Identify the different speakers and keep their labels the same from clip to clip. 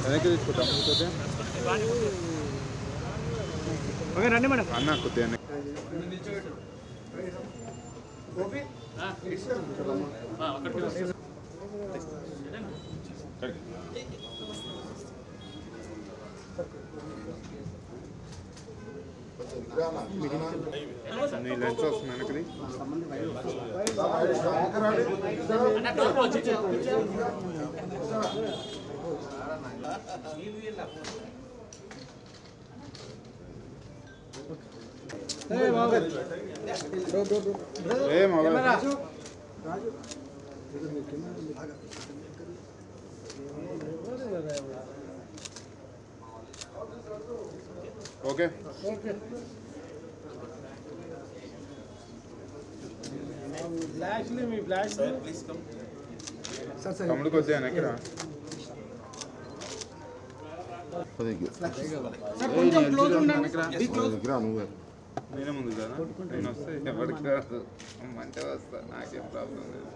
Speaker 1: వెనక్కి తీసుకుంటాం ఓకే రండి మేడం అన్న కొద్దిగా నీ లెన్స్ వస్తుంది వెనక్కి ఓకే తమ్ముడు కొద్దిగా వెనక్కి రా నేనే ముందు కదా నేను వస్తే ఎవరికి రాదు మంచిగా వస్తా నాకేం ప్రాబ్లం లేదు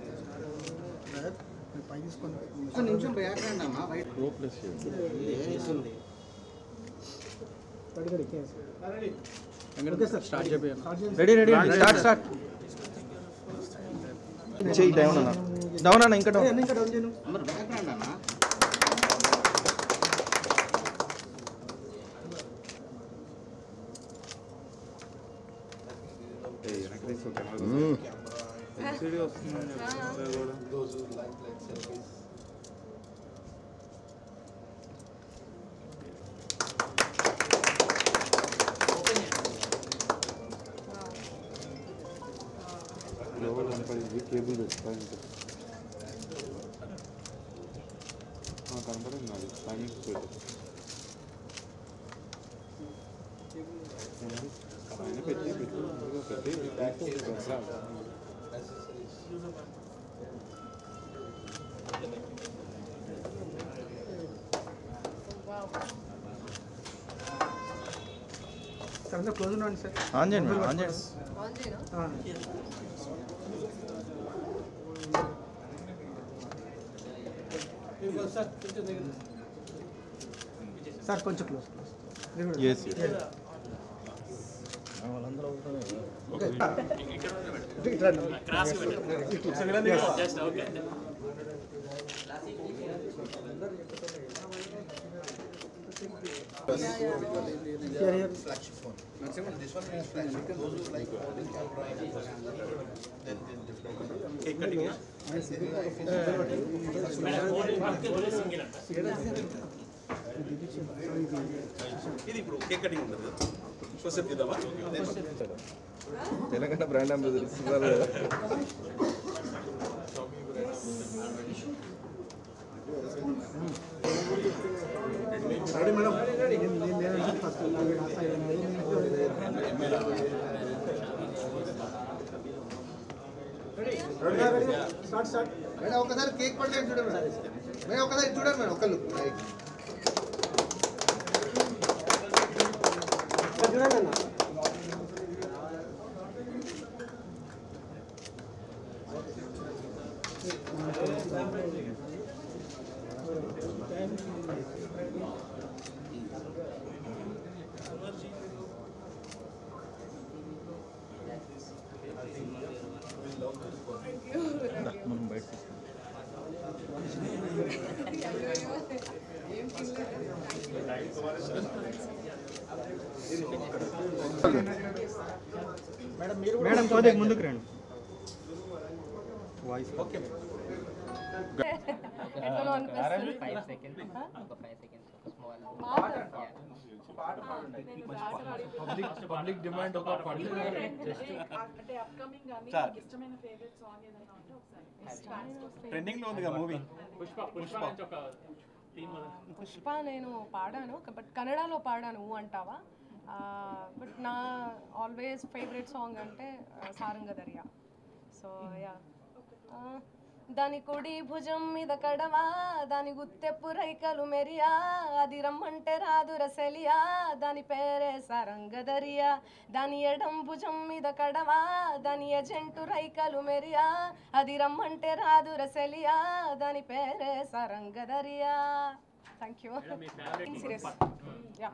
Speaker 2: డౌన్ అన్న ఇంకా డౌన్
Speaker 1: ఎల్సిడి వస్తుందని చెప్తుంటే కూడా కేబుల్ కనపడింది నాది టైమింగ్స్ పెట్టు ఆయన పెట్టి
Speaker 2: క్లోజ్ ఉండండి సార్ ఆన్ చేయండి ఆన్ చేయండి సార్ కొంచెం close
Speaker 3: flagship phone. Maximum this one is flagship. Those who like camera, then different. Cake cutting. ఇది ఇప్పుడు కేక్ కటింగ్ ఉంటుంది కదా కోసెప్ చేద్దామా
Speaker 2: తెలంగాణ బ్రాండ్ అంబాసిడర్ ఇస్తున్నారు
Speaker 3: రెడీ మేడం మేడం ఒకసారి కేక్ పట్టుకొని చూడండి మేడం ఒకసారి చూడండి మేడం ఒకళ్ళు
Speaker 2: మనం బయట మేడం కొద్దిగా ముందుకు రండి వాయిస్ ఓకే
Speaker 4: ఎట్లా అనిపిస్తుంది 5 సెకండ్స్ ఒక 5 సెకండ్స్ ఒక స్మాల్
Speaker 2: పబ్లిక్ డిమాండ్ ఒక
Speaker 5: జస్ట్ అంటే అప్కమింగ్ గాని మీకు ఇష్టమైన ఫేవరెట్ సాంగ్ ఏదైనా ఉంటే ఒకసారి
Speaker 3: ట్రెండింగ్ లో ఉందిగా మూవీ
Speaker 4: పుష్ప నేను పాడాను బట్ కన్నడలో పాడాను అంటావా బట్ నా ఆల్వేస్ ఫేవరెట్ సాంగ్ అంటే సారంగ దర్యా సో యా దాని కుడి భుజం మీద కడవా దాని గుత్తెప్పు రైకలు మెరియా అది రమ్మంటే రాదు రసెలియా దాని పేరే సారంగదరియా దాని ఎడం భుజం మీద కడవా దాని ఎజెంటు రైకలు మెరియా అది రమ్మంటే రాదు రసెలియా దాని పేరే Saranga Dariya thank you serious yeah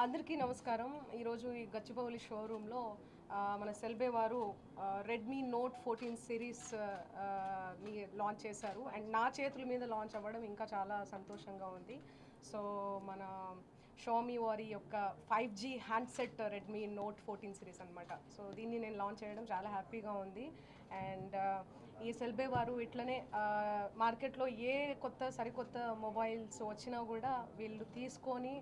Speaker 4: అందరికీ నమస్కారం. ఈరోజు ఈ గచ్చిబౌలి షోరూంలో మన సెల్బే వారు రెడ్మీ నోట్ 14 సిరీస్ లాంచ్ చేశారు. అండ్ నా చేతుల మీద లాంచ్ అవ్వడం ఇంకా చాలా సంతోషంగా ఉంది. సో మన షామీ వారి యొక్క 5G handset Redmi note 14 series అనమాట. సో దీన్ని నేను లాంచ్ చేయడం చాలా హ్యాపీగా ఉంది. అండ్ ఈ సెల్బే వారు ఇట్లనే మార్కెట్లో ఏ సరికొత్త మొబైల్స్ వచ్చినా కూడా వీళ్ళు తీసుకొని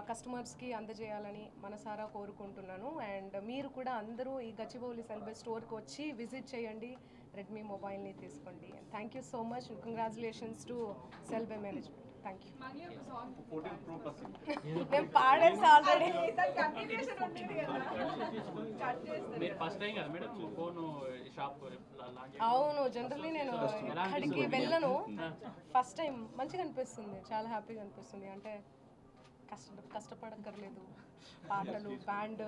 Speaker 4: కస్టమర్స్కి అందజేయాలని మనసారా కోరుకుంటున్నాను. అండ్ మీరు కూడా అందరూ ఈ గచ్చిబౌలి సెల్బే స్టోర్కి వచ్చి విజిట్ చేయండి, రెడ్మీ మొబైల్ని తీసుకోండి. Thank you so much. Congratulations to సెల్బే management. Thank you. నేను పాడేసి ఆల్రెడీ. అవును, జనరల్లీ నేను ఎక్కడికి వెళ్ళను. ఫస్ట్ టైం మంచిగా అనిపిస్తుంది, చాలా హ్యాపీగా అనిపిస్తుంది. అంటే కష్టపడక్కర్లేదు, పాటలు బ్యాండ్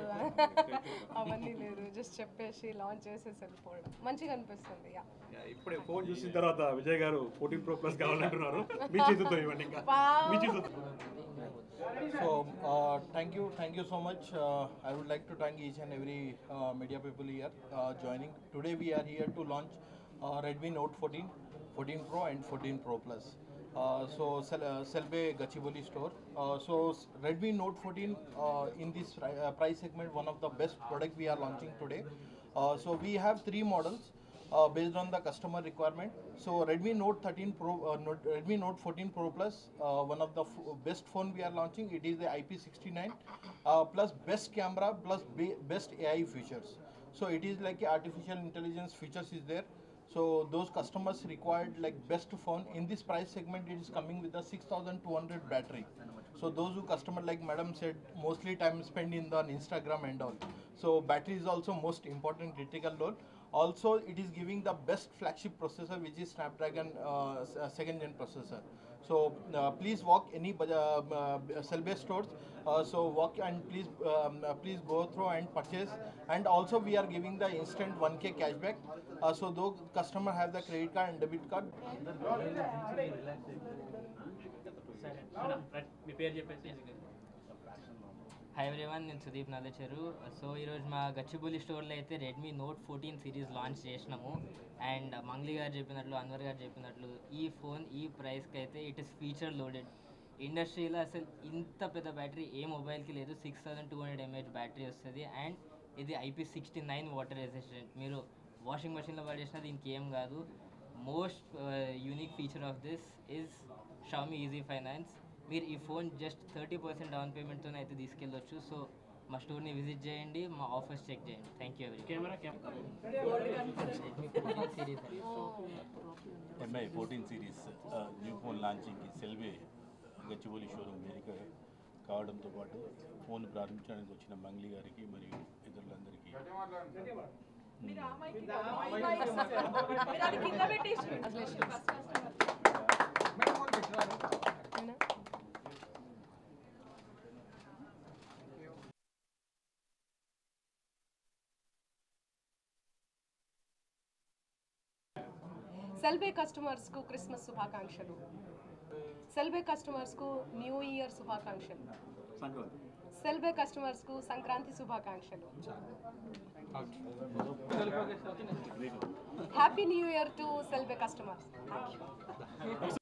Speaker 4: అవన్నీ లేదు, జస్ట్ చెప్పేసి లాంచ్ చేసేసి వెళ్ళిపోవడం మంచిగా అనిపిస్తుంది.
Speaker 6: ఇప్పుడే ఫోన్ చూసిన తర్వాత విజయ్ గారు 14 Pro Plus కావాలంటున్నారు. మీ చేతులతో ఇవ్వండి ఇంకా మీ చేతులతో.
Speaker 7: So thank you so much. I would like to thank each and every media people here joining. Today we are here to launch Redmi Note 14, 14 Pro and 14 Pro Plus. Selbe Gachibowli store. Redmi Note 14 in this price segment, one of the best product we are launching today. So we have 3 models based on the customer requirement. So Redmi Note 13 Pro, Redmi Note 14 Pro Plus, one of the best phone we are launching. It is the IP69 plus best camera plus best AI features. So it is like artificial intelligence features is there. So those customers required like best phone in this price segment, it is coming with a 6200 battery. So those who customer, like madam said, mostly time spent in the Instagram and all. So battery is also most important critical role. Also it is giving the best flagship processor, which is Snapdragon 2nd gen processor. So please walk any Selbe stores. So walk and please go through and purchase. And also we are giving the instant 1K cashback. So those customer have the credit card and debit card.
Speaker 8: Hi everyone, నేను Sudeep నాదచెరు. So ఈరోజు మా గచ్చిబౌలి స్టోర్లో అయితే Redmi note 14 series launch చేసినాము. And Mangli గారు చెప్పినట్లు, అన్వర్ గారు చెప్పినట్లు, ఈ ఫోన్ ఈ ప్రైస్కి అయితే ఇట్ ఇస్ ఫీచర్ లోడెడ్. ఇండస్ట్రీలో అసలు ఇంత పెద్ద బ్యాటరీ ఏ మొబైల్కి లేదు. 6200 mAh బ్యాటరీ వస్తుంది. అండ్ ఇది IP69 వాటర్ రెసిస్టెంట్. మీరు వాషింగ్ మెషిన్లో పడేసినా దీనికి ఏం కాదు. Most unique feature of this is Xiaomi easy finance. మీరు ఈ ఫోన్ జస్ట్ 30% డౌన్ పేమెంట్తో అయితే తీసుకెళ్ళొచ్చు. సో మా స్టోర్ని విజిట్ చేయండి, మా ఆఫర్స్ చెక్ చేయండి. Thank you every.
Speaker 9: MI 14 series new phone లాంచింగ్కి సెల్వే గచ్చిబౌలి షోరూమ్ వేదిక కావడంతో పాటు ఫోన్ ప్రారంభించడానికి వచ్చిన మంగ్లీ గారికి మరియు ఇతరులందరికీ
Speaker 4: సెల్బే కస్టమర్స్కు క్రిస్మస్ శుభాకాంక్షలు. సెల్బే కస్టమర్స్కు న్యూ ఇయర్ శుభాకాంక్షలు. సెల్బే కస్టమర్స్కు సంక్రాంతి శుభాకాంక్షలు. Happy new year to సెల్బే customers. Thank you.